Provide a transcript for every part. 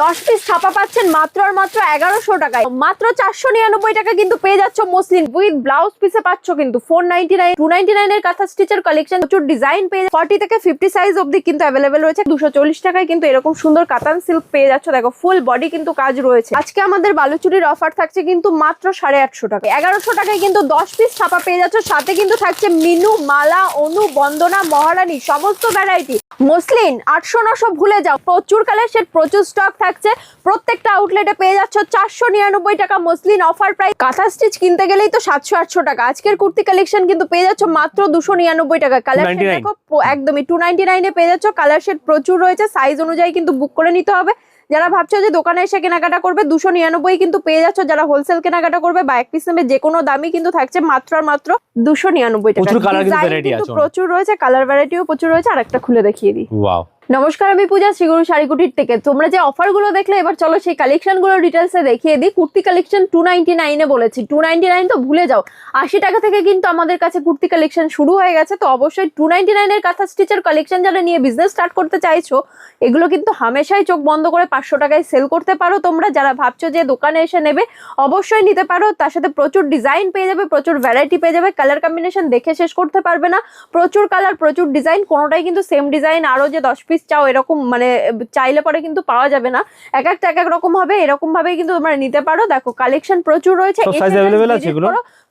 10 piece ছাপা পাচ্ছেন মাত্র আর মাত্র 1100 টাকায়। মাত্র 499 টাকা কিন্তু পেয়ে যাচ্ছ মসলিন উইথ ব্লাউজ পিসে পাচ্ছ কিন্তু 499 299 এর কাঁথা স্টিচের কালেকশন, প্রচুর ডিজাইন পেয়ে 40 থেকে 50 সাইজ অবধি কিন্তু অ্যাভেলেবেল রয়েছে। 240 টাকায় কিন্তু এরকম সুন্দর কাতান সিল্ক পেয়ে যাচ্ছ। দেখো ফুল বডি কিন্তু কাজ রয়েছে। আজকে আমাদের বালুচুরির অফার থাকছে কিন্তু মাত্র 850 টাকা। 1100 টাকায় কিন্তু 10 পিস ছাপা পেয়ে যাচ্ছ। সাথে কিন্তু থাকছে মিনু, মালা, অনু, বন্দনা, মহারানী সমস্ত ভ্যারাইটি। মসলিন 800-900 ভুলে যাও, প্রচুর কালেকশন, প্রচুর স্টক থাকছে। প্রত্যেকটা আউটলেটে পেয়ে যাচ্ছ 499 টাকা মসলিন অফার প্রাইস। কাঁথা স্টিচ কিনতে গেলেই তো 700-800 টাকা। আজকের কুর্তি কালেকশন কিন্তু পেয়ে যাচ্ছ মাত্র 299 টাকা। কালার শেড দেখো একদমই 299 এ পেয়ে যাচ্ছ। কালার শেড প্রচুর রয়েছে, সাইজ অনুযায়ী কিন্তু বুক করে নিতে হবে। যারা ভাবছো যে দোকানে এসে কেনাকাটা করবে 299 কিন্তু পেয়ে যাচ্ছ। যারা হোলসেল কেনাকাটা করবে বা এক পিস নেবে যে কোনো দামই কিন্তু থাকছে মাত্র আর মাত্র 299 টাকা। প্রচুর রয়েছে, কালার ভ্যারাইটিও প্রচুর রয়েছে। আরেকটা খুলে দেখিয়ে দিই। ওয়াও, নমস্কার, আমি পূজা, শ্রীগুরু শাড়িকুটির থেকে। তোমরা যে অফারগুলো দেখলে, এবার চলো সেই কালেকশনগুলো ডিটেলসে দেখিয়ে দিই। কুর্তি কালেকশন 299 এ বলেছি, 299 তো ভুলে যাও। 80 টাকা থেকে কিন্তু আমাদের কাছে কুর্তি কালেকশন শুরু হয়ে গেছে। তো অবশ্যই 299 এর কাঁথা স্টিচের কালেকশন যারা নিয়ে বিজনেস স্টার্ট করতে চাইছো, এগুলো কিন্তু হামেশাই চোখ বন্ধ করে 500 টাকায় সেল করতে পারো। তোমরা যারা ভাবছো যে দোকানে এসে নেবে, অবশ্যই নিতে পারো। তার সাথে প্রচুর ডিজাইন পেয়ে যাবে, প্রচুর ভ্যারাইটি পেয়ে যাবে। কালার কম্বিনেশন দেখে শেষ করতে পারবে না। প্রচুর কালার, প্রচুর ডিজাইন, কোনোটাই কিন্তু সেম ডিজাইন আরো যে 10 পিস চাও এরকম মানে চাইলে পরে কিন্তু পাওয়া যাবে না। এক একটা এক এক রকম হবে, এরকম ভাবেই কিন্তু তোমরা নিতে পারো। দেখো কালেকশন প্রচুর রয়েছে।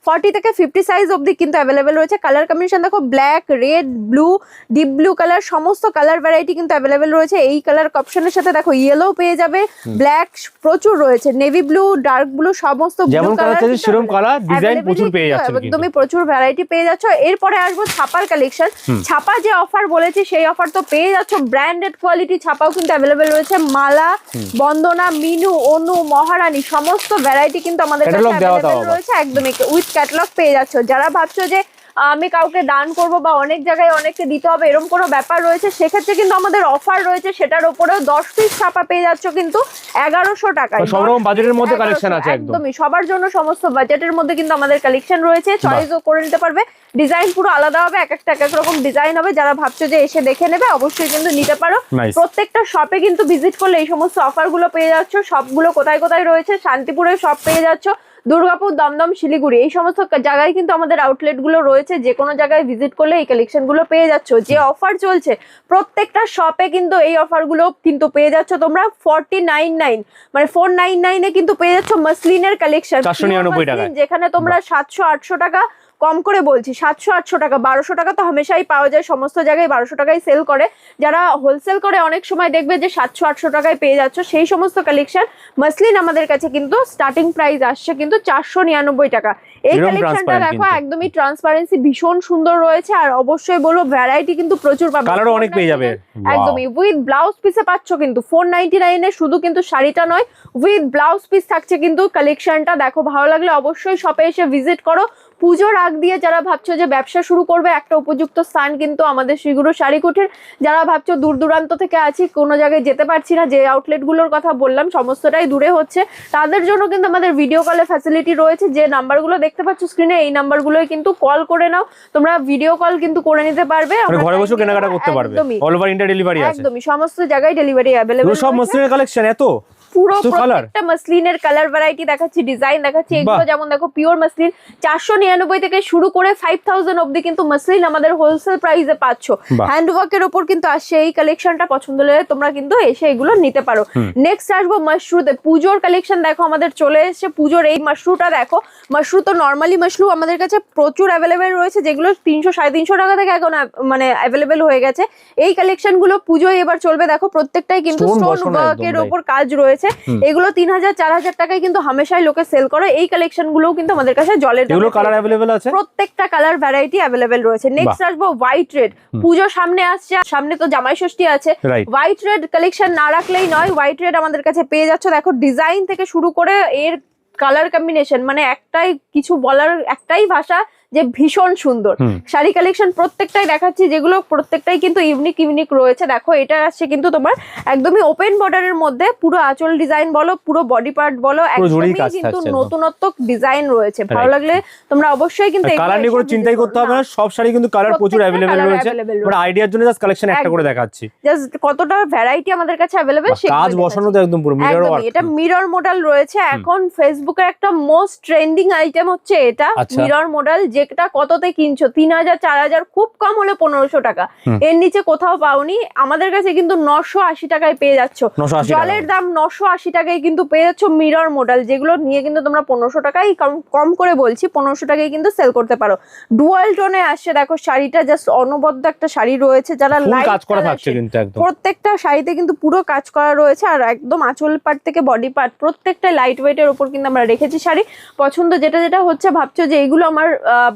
40 থেকে 50 সাইজ অবধি কিন্তু অ্যাভেলেবেল রয়েছে। কালার কম্বিনেশন দেখো black, red, blue, deep blue colour, সমস্ত কালার ভ্যারাইটি কিন্তু অ্যাভেলেবেল রয়েছে। এই কালার অপশনের সাথে দেখো ইয়েলো পেয়ে যাবে, ব্ল্যাক প্রচুর রয়েছে, নেভি ব্লু, ডার্ক ব্লু, সমস্ত যেমন কালার আছে সেরকম কালার ডিজাইন প্রচুর পেয়ে যাচ্ছে। একদমই প্রচুর ভ্যারাইটি পেয়ে যাচ্ছ। এরপরে আসবো ছাপার কালেকশন। ছাপা যে অফার বলেছি সেই অফার তো পেয়ে যাচ্ছ। ব্র্যান্ডেড কোয়ালিটি ছাপাও কিন্তু অ্যাভেলেবেল রয়েছে। মালা, বন্দনা, মিনু, অনু, মহারানী সমস্ত ভ্যারাইটি কিন্তু আমাদের কাছে অ্যাভেলেবেল রয়েছে। একদমই উইথ ক্যাটালগ পেয়ে যাচ্ছ। যারা ভাবছো যে আমি কাউকে দান করব বা অনেক জায়গায় অনেককে দিতে হবে এরকম কোনো ব্যাপার রয়েছে, সেক্ষেত্রে কিন্তু আমাদের অফার রয়েছে। সেটার উপরেও 10 পিস ছাপা পেয়ে যাচ্ছ কিন্তু 1100 টাকায়। সব রকম বাজেটের মধ্যে কালেকশন আছে। একদমই সবার জন্য সমস্ত বাজেটের মধ্যে কিন্তু আমাদের কালেকশন রয়েছে। চয়েসও করে নিতে পারবে। ডিজাইন পুরো আলাদা হবে, এক একটা এক এক রকম ডিজাইন হবে। যারা ভাবছো যে এসে দেখে নেবে, অবশ্যই কিন্তু নিতে পারো। প্রত্যেকটা শপে কিন্তু ভিজিট করলে এই সমস্ত অফার গুলো পেয়ে যাচ্ছ। সবগুলো কোথায় কোথায় রয়েছে, শান্তিপুরে শপ পেয়ে যাচ্ছ, দুর্গাপুর, দমদম, শিলিগুড়ি এই সমস্ত জায়গায় কিন্তু আমাদের আউটলেট গুলো রয়েছে। যে কোনো জায়গায় ভিজিট করলে এই কালেকশন গুলো পেয়ে যাচ্ছ। যে অফার চলছে প্রত্যেকটা শপে কিন্তু এই অফার গুলো কিন্তু পেয়ে যাচ্ছ তোমরা 499 মানে 499 এ কিন্তু পেয়ে যাচ্ছ মসলিনের কালেকশন। 499 টাকা, যেখানে তোমরা 700-800 টাকা কম করে বলছি, 700-800 টাকা, 1200 টাকা তো হামেশাই পাওয়া যায়। সমস্ত জায়গায় 1200 টাকায় সেল করে। যারা হোলসেল করে অনেক সময় দেখবে যে 700-800 টাকায় পেয়ে যাচ্ছ। সেই সমস্ত কালেকশন মসলিন আমাদের কাছে কিন্তু স্টার্টিং প্রাইস আসছে কিন্তু 499 টাকা। এই কালেকশনটা দেখো একদমই ট্রান্সপারেন্সি ভীষণ সুন্দর রয়েছে। আর অবশ্যই বলবো ভ্যারাইটি কিন্তু প্রচুর পাবে, কালারও অনেক পেয়ে যাবে। একদমই উইথ ব্লাউজ পিসে পাচ্ছ কিন্তু 499 এ। শুধু কিন্তু শাড়িটা নয়, উইথ ব্লাউজ পিস থাকছে কিন্তু কালেকশনটা। দেখো ভালো লাগলে অবশ্যই শপে এসে ভিজিট করো। পুজোর আগ দিয়ে যারা ভাবছো যে ব্যবসা শুরু করবে, একটা উপযুক্ত স্থান কিন্তু আমাদের শ্রীগুরু শাড়িকুটির। যারা ভাবছো দূর দূরান্ত থেকে আছি, কোনো জায়গায় যেতে পারছি না, যে আউটলেট গুলোর কথা বললাম সমস্তটাই দূরে হচ্ছে, তাদের জন্য কিন্তু আমাদের ভিডিও কলের ফ্যাসিলিটি রয়েছে। যে নাম্বারগুলো দেখতে পাচ্ছ স্ক্রিনে, এই নাম্বারগুলোই কিন্তু কল করে নাও। তোমরা ভিডিও কল কিন্তু করে নিতে পারবে, ঘরে বসে কেনাকাটা করতে পারবে। অল ওভার ইন্ডিয়া ডেলিভারি আছে। একদমই সমস্ত জায়গায় ডেলিভারি अवेलेबल। সব মসলিনের কালেকশন এত পুরো প্রত্যেকটা মসলিনের কালার ভ্যারাইটি দেখাচ্ছি, ডিজাইন দেখাচ্ছি। এগুলো যেমন দেখো পিওর মসলিন 499 থেকে শুরু করে 5000 অবধি কিন্তু মসলিন আমাদের হোলসেল প্রাইসে পাচ্ছ। হ্যান্ডওয়ার্কের উপর কিন্তু আসছে। এই কালেকশনটা পছন্দ হলে তোমরা কিন্তু এসে এগুলো নিতে পারো। নেক্সট আসবো মাশরুতে। পুজোর কালেকশন দেখো আমাদের চলে এসেছে। পুজোর এই মাশরুটা দেখো। মাশরু তো নর্মালি মাশরু আমাদের কাছে প্রচুর অ্যাভেলেবেল রয়েছে, যেগুলো 300-350 টাকা থেকে এখন মানে অ্যাভেলেবেল হয়ে গেছে। এই কালেকশন গুলো পুজোয় এবার চলবে। দেখো প্রত্যেকটাই কিন্তু স্টোন ওয়ার্কের উপর কাজ রয়েছে। এগুলো 3000-4000 টাকায় কিন্তু হামেশাই লোকে সেল করে। এই কালেকশন গুলোও কিন্তু আমাদের কাছে জলের কালার अवेलेबल আছে। প্রত্যেকটা কালার ভ্যারাইটি अवेलेबल রয়েছে। নেক্সট আসবো হোয়াইট রেড। পুজো সামনে আসছে, সামনে তো জামাই ষষ্ঠী আছে। হোয়াইট রেড কালেকশন না রাখলেই নয়। হোয়াইট রেড আমাদের কাছে পেয়ে যাচ্ছ। দেখো ডিজাইন থেকে শুরু করে এর কালার কম্বিনেশন, মানে একটাই কিছু বলার, একটাই ভাষা যে ভীষণ সুন্দর শাড়ি কালেকশন প্রত্যেকটাই দেখাচ্ছি, যেগুলো প্রত্যেকটাই কিন্তু ইউনিক রয়েছে। দেখো এটা আসছে কিন্তু তোমার একদমই ওপেন বর্ডারের মধ্যে, পুরো আঁচল ডিজাইন বলো, পুরো বডি পার্ট বলো, একদমই কিন্তু নতুনত্ব ডিজাইন রয়েছে। ভালো লাগলে তোমরা অবশ্যই কিন্তু কালার নিয়ে কোনো চিন্তাই করতে হবে না, সব শাড়ি কিন্তু কালার প্রচুর अवेलेबल রয়েছে। আমরা আইডিয়ার জন্য জাস্ট কালেকশন একটা করে দেখাচ্ছি, জাস্ট কতটা ভ্যারাইটি আমাদের কাছে अवेलेबल সেটা কাজ বসানো তো একদম পুরো মিরর ওয়ার্ক। এটা মিরর মডেল রয়েছে এখন ফেসবুকের একটা মোস্ট ট্রেন্ডিং আইটেম হচ্ছে এটা মিরর মডেল, যেটা কততে কিনছো 3000 4000, খুব কম হলে 1500 টাকা, এর নিচে কোথাও পাওনি। আমাদের কাছে কিন্তু 980 টাকায় পেয়ে যাচ্ছ, জলের দাম 980 টাকায় কিন্তু পেয়ে যাচ্ছ মিরর মডেল, যেগুলো নিয়ে কিন্তু তোমরা 1500 টাকায় কম করে বলছি 1500 টাকায় কিন্তু সেল করতে পারো। ডুয়াল টোনে আসছে দেখো শাড়িটা, জাস্ট অনবদ্য একটা শাড়ি রয়েছে, যারা লাইট কাজ করা থাকছে কিন্তু একদম প্রত্যেকটা শাড়িতে কিন্তু পুরো কাজ করা রয়েছে, আর একদম আঁচল পার্ট থেকে বডি পার্ট প্রত্যেকটা লাইট ওয়েটের উপর কিন্তু আমরা রেখেছি শাড়ি। পছন্দ যেটা হচ্ছে ভাবছো যে এইগুলো আমার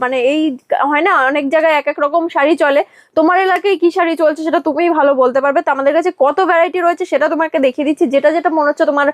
মানে এই হয় না অনেক জায়গায় এক এক রকম শাড়ি চলে, তোমার এলাকায় কি শাড়ি চলছে সেটা তুমিই ভালো বলতে পারবে। তো আমাদের কাছে কত ভ্যারাইটি রয়েছে সেটা তোমাকে দেখিয়ে দিচ্ছি, যেটা মনে হচ্ছে তোমার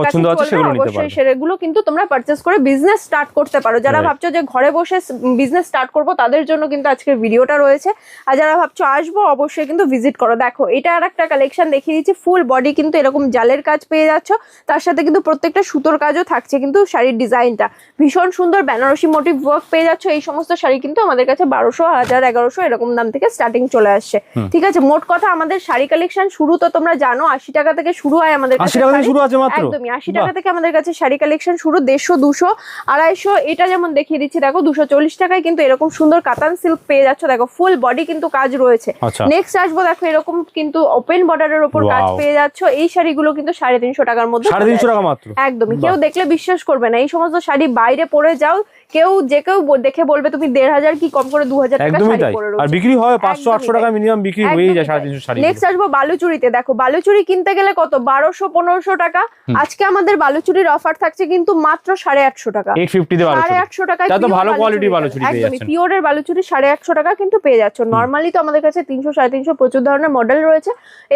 পছন্দ আছে সেগুলো নিতে পারো, সেগুলো কিন্তু তোমরা পারচেজ করে বিজনেস স্টার্ট করতে পারো। যারা ভাবছো যে ঘরে বসে বিজনেস স্টার্ট করবো তাদের জন্য কিন্তু আজকের ভিডিওটা রয়েছে, আর যারা ভাবছো আসবো অবশ্যই কিন্তু ভিজিট করো। দেখো এটা আর একটা কালেকশন দেখিয়ে দিচ্ছি, ফুল বডি কিন্তু এরকম জালের কাজ পেয়ে যাচ্ছ, তার সাথে কিন্তু প্রত্যেকটা সুতোর কাজও থাকছে, কিন্তু শাড়ির ডিজাইনটা ভীষণ সুন্দর, বেনারসি মোটিভ ওয়ার্ক পেয়ে যাচ্ছ। এই সমস্ত শাড়ি কিন্তু আমাদের কাছে 1200 1000 1100 এরকম দাম থেকে স্টার্টিং চলে আসছে। ঠিক আছে, মোট কথা আমাদের শাড়ি কালেকশন শুরু তো তোমরা জানো 80 টাকা থেকে শুরু হয় আমাদের কাছে, 80 টাকা থেকে শুরু আছে মাত্র, একদমই 80 টাকা থেকে আমাদের কাছে শাড়ি কালেকশন শুরু, 150 200 250। এটা যেমন দেখিয়ে দিচ্ছি দেখো 240 টাকায় কিন্তু এরকম সুন্দর কাতান সিল্ক পেয়ে যাচ্ছ, দেখো ফুল বডি কিন্তু কাজ রয়েছে। নেক্সট আসবো দেখো এরকম কিন্তু ওপেন বর্ডারের উপর কাজ পেয়ে যাচ্ছ, এই শাড়িগুলো কিন্তু 350 টাকার মধ্যে, 350 টাকা মাত্র, একদমই কেউ দেখলে বিশ্বাস করবে না। এই সমস্ত শাড়ি বাইরে পরে যাও, কেউ দেখে বলবে তুমি 1500 কি কম করে 2000 টাকা শাড়ি পরে রয়েছে, আর বিক্রি হয় 500 800 টাকা মিনিমাম বিক্রি হয়ে যায় 350 শাড়ি। নেক্সট আসবো বালুচুরিতে, দেখো বালুচুরি কিনতে গেলে কত 1200 1500 টাকা, আজকে আমাদের বালুচুরির অফার থাকছে কিন্তু মাত্র 850 টাকা, 850 তে বালুচুরি, 850 টাকায় তো ভালো কোয়ালিটির বালুচুরি পেয়ে যাচ্ছেন, একদমই পিওরের বালুচুরি 850 টাকা কিন্তু পেয়ে যাচ্ছ। নরমালি তো আমাদের কাছে 300 350 প্রচুর ধরনের মডেল রয়েছে,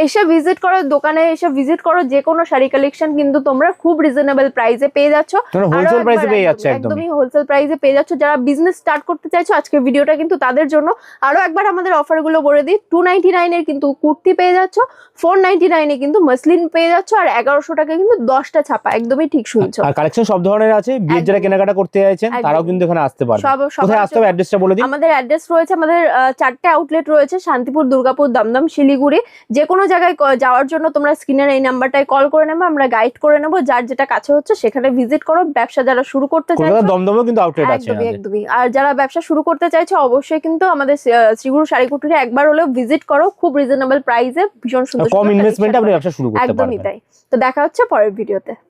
এসে ভিজিট করো, দোকানে এসে ভিজিট করো, যে কোনো শাড়ি কালেকশন কিন্তু তোমরা খুব রিজনেবল প্রাইসে পেয়ে যাচ্ছ, হোলসেল প্রাইসে পেয়ে যাচ্ছে, একদমই হোলসেল প্রাইসে পেয়ে যাচ্ছ। যারা বিজনেস স্টার্ট করতে চাইছো আজকের ভিডিওটা কিন্তু তাদের জন্য। আরো একবার আমাদের অফার গুলো বলে দিই, 299 এর কিন্তু কুর্তি পেয়ে যাচ্ছ, 499 এ কিন্তু মসলিন পেয়ে যাচ্ছ, আর 1100 টাকা কিন্তু 10টা ছাপা, একদমই ঠিক শুনছো। আর কালেকশন সব ধরনের আছে, বিয়ের যারা কেনাকাটা করতে চাইছেন তারাও কিন্তু এখানে আসতে পারবে। কোথায় আসতে হবে অ্যাড্রেসটা বলে দিন। আমাদের অ্যাড্রেস রয়েছে, আমাদের 4টে আউটলেট রয়েছে, শান্তিপুর, দুর্গাপুর, দমদম, শিলিগুড়ি। যে কোনো জায়গায় যাওয়ার জন্য তোমরা স্ক্রিনের এই নাম্বারটায় কল করে নেবে, আমরা গাইড করে নেবো, যার যেটা কাছে হচ্ছে সেখানে ভিজিট করো। ব্যবসা যারা শুরু করতে চাইছো, দমদমেও কিন্তু আউটলেট আছে, একদমই। আর যারা ব্যবসা শুরু করতে চাইছো অবশ্যই কিন্তু আমাদের শ্রীগুরু শাড়ি কুটিরে একবার হলেও ভিজিট করো, খুব রিজনেবল প্রাইসে ভীষণ সুন্দর, কম ইনভেস্টমেন্টে আপনি ব্যবসা শুরু করতে পারবেন। একদমই তাই। তো দেখা হচ্ছে পরের ভিডিওতে।